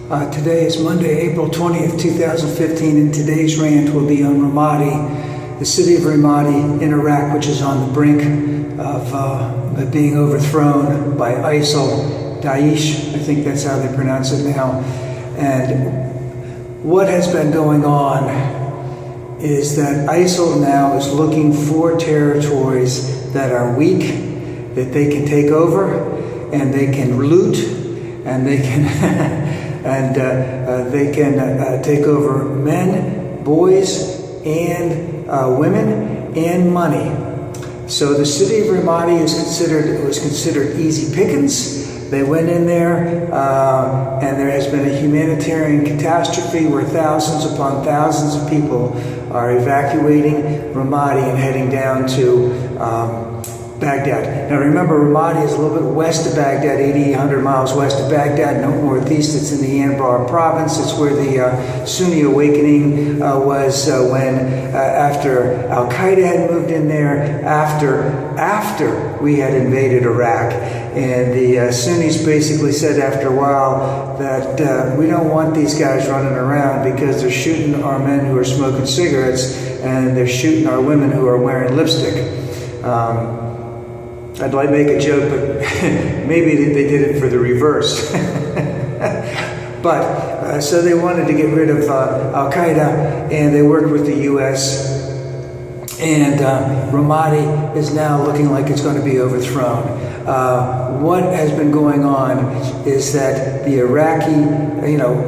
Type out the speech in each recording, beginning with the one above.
Today is Monday, April 20th, 2015, and today's rant will be on Ramadi, the city of Ramadi in Iraq, which is on the brink of being overthrown by ISIL, Daesh, I think that's how they pronounce it now. And what has been going on is that ISIL now is looking for territories that are weak, that they can take over, and they can loot, and they can take over men, boys, and women, and money. So the city of Ramadi was considered easy pickings. They went in there, and there has been a humanitarian catastrophe where thousands upon thousands of people are evacuating Ramadi and heading down to Baghdad. Now remember, Ramadi is a little bit west of Baghdad, 80, 100 miles west of Baghdad, no northeast. It's in the Anbar province. It's where the Sunni awakening was when, after Al-Qaeda had moved in there, after we had invaded Iraq. And the Sunnis basically said after a while that we don't want these guys running around because they're shooting our men who are smoking cigarettes and they're shooting our women who are wearing lipstick. I'd like to make a joke, but maybe they did it for the reverse. But so they wanted to get rid of Al-Qaeda, and they worked with the U.S. And Ramadi is now looking like it's going to be overthrown. What has been going on is that the Iraqi,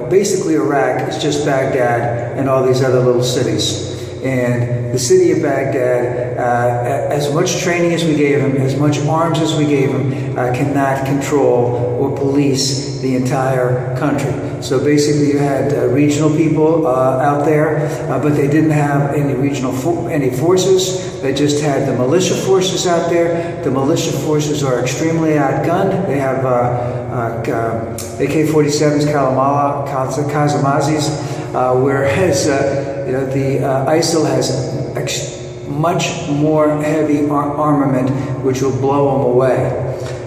basically Iraq is just Baghdad and all these other little cities. And the city of Baghdad, as much training as we gave them, as much arms as we gave them, cannot control or police the entire country. So basically you had regional people out there, but they didn't have any forces. They just had the militia forces out there. The militia forces are extremely outgunned. They have AK-47s, Kazamazis, whereas the ISIL has much more heavy armament, which will blow them away.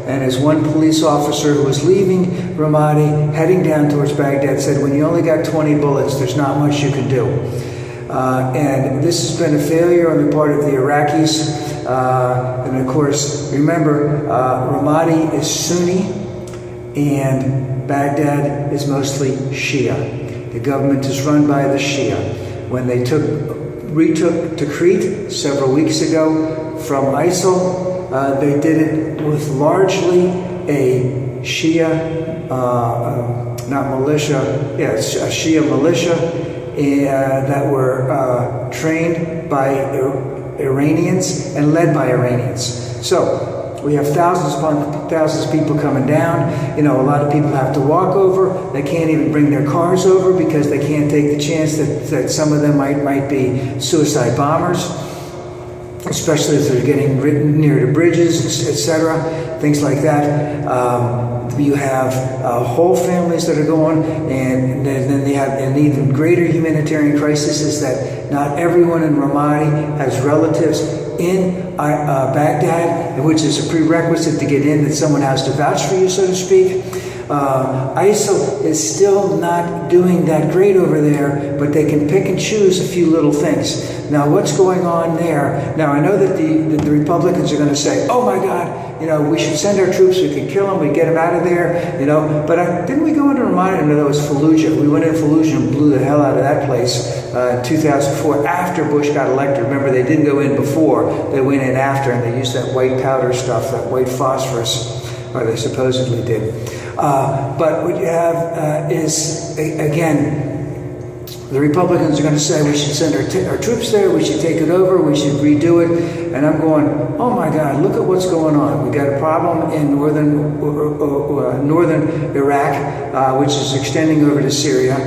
And as one police officer who was leaving Ramadi, heading down towards Baghdad, said, when you only got 20 bullets, there's not much you can do. And this has been a failure on the part of the Iraqis. And of course, remember, Ramadi is Sunni, and Baghdad is mostly Shia. The government is run by the Shia. When they retook Tikrit several weeks ago from ISIL, they did it with largely a Shia, not militia, yes, a Shia militia that were trained by Iranians and led by Iranians. So we have thousands upon thousands of people coming down. A lot of people have to walk over. They can't even bring their cars over because they can't take the chance that some of them might be suicide bombers, especially if they're getting near to bridges, etc., things like that. You have whole families that are going, and then they have an even greater humanitarian crisis is that not everyone in Ramadi has relatives in Baghdad, which is a prerequisite to get in, that someone has to vouch for you, so to speak. ISIL is still not doing that great over there, but they can pick and choose a few little things. Now, what's going on there? Now, I know that the Republicans are going to say, oh my God, we should send our troops, we can kill them, we get them out of there, but didn't we go into Ramadi? No, that was Fallujah. We went into Fallujah and blew the hell out of that place in 2004 after Bush got elected. Remember, they didn't go in before, they went in after, and they used that white powder stuff, that white phosphorus, or they supposedly did. But what you have is, again, the Republicans are going to say we should send our troops there, we should take it over, we should redo it. And I'm going, oh my God, look at what's going on. We got a problem in northern Iraq, which is extending over to Syria.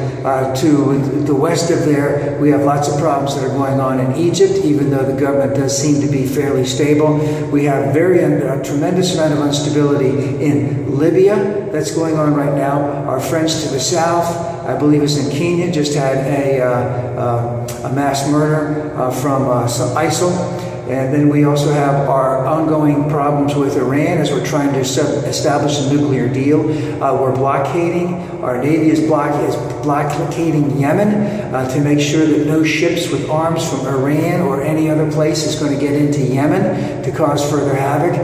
To the west of there, we have lots of problems that are going on in Egypt, even though the government does seem to be fairly stable. We have a tremendous amount of instability in Libya that's going on right now. Our friends to the south, I believe it's in Kenya, just had a mass murder from some ISIL. And then we also have our ongoing problems with Iran as we're trying to establish a nuclear deal. We're blockading, our Navy is blockading Yemen to make sure that no ships with arms from Iran or any other place is going to get into Yemen to cause further havoc.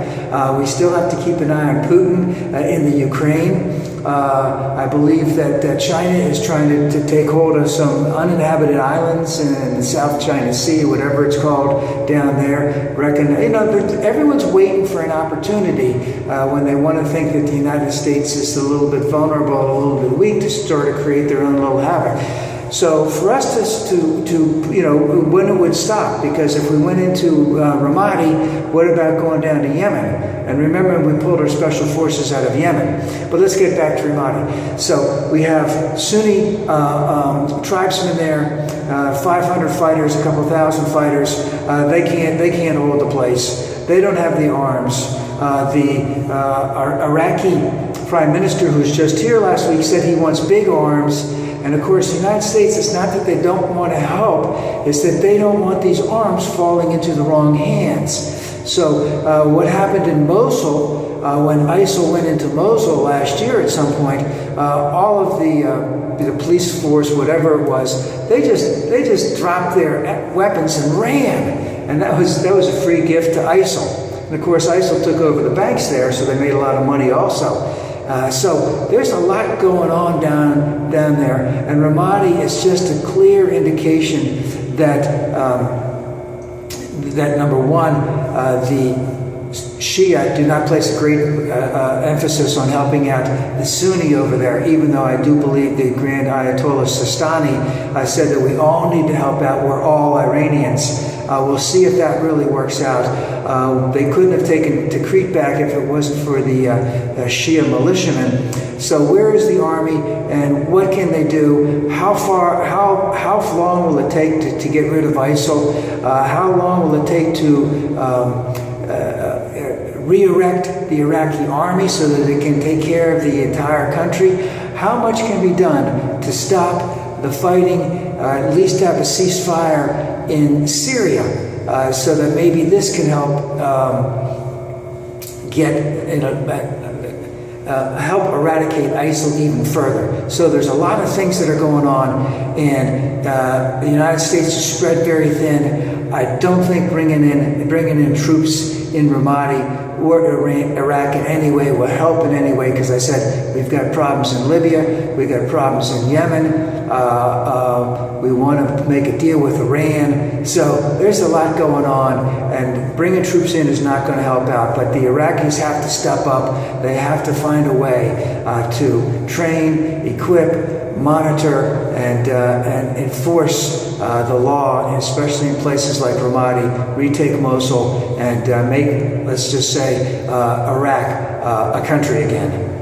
We still have to keep an eye on Putin in the Ukraine. I believe that China is trying to take hold of some uninhabited islands in the South China Sea, whatever it's called down there. Everyone's waiting for an opportunity when they want to think that the United States is a little bit vulnerable, a little bit weak, to start to create their own little havoc. So for us to when it would stop, because if we went into Ramadi, what about going down to Yemen? And remember, we pulled our special forces out of Yemen. But let's get back to Ramadi. So we have Sunni tribesmen there, 500 fighters, a couple thousand fighters. They can't hold the place. They don't have the arms. Our Iraqi Prime Minister, who was just here last week, said he wants big arms. And of course, the United States, it's not that they don't want to help, it's that they don't want these arms falling into the wrong hands. So what happened in Mosul, when ISIL went into Mosul last year at some point, all of the police force, whatever it was, they just dropped their weapons and ran. And that was a free gift to ISIL. And of course, ISIL took over the banks there, so they made a lot of money also. So there's a lot going on down there, and Ramadi is just a clear indication that that number one, the Shia do not place a great emphasis on helping out the Sunni over there, even though I do believe the Grand Ayatollah Sistani said that we all need to help out. We're all Iranians. We'll see if that really works out. They couldn't have taken Tikrit back if it wasn't for the Shia militiamen. So where is the army, and what can they do? How long will it take to get rid of ISIL? How long will it take to re-erect the Iraqi army so that it can take care of the entire country? How much can be done to stop the fighting, at least have a ceasefire in Syria, so that maybe this can help help eradicate ISIL even further. So there's a lot of things that are going on, and the United States is spread very thin. I don't think bringing in troops in Ramadi or Iraq in any way will help in any way, because I said we've got problems in Libya, we've got problems in Yemen, we want to make a deal with Iran. So there's a lot going on, and bringing troops in is not going to help out. But the Iraqis have to step up. They have to find a way to train, equip, monitor, and enforce the law, especially in places like Ramadi, retake Mosul, and make, let's just say, Iraq a country again.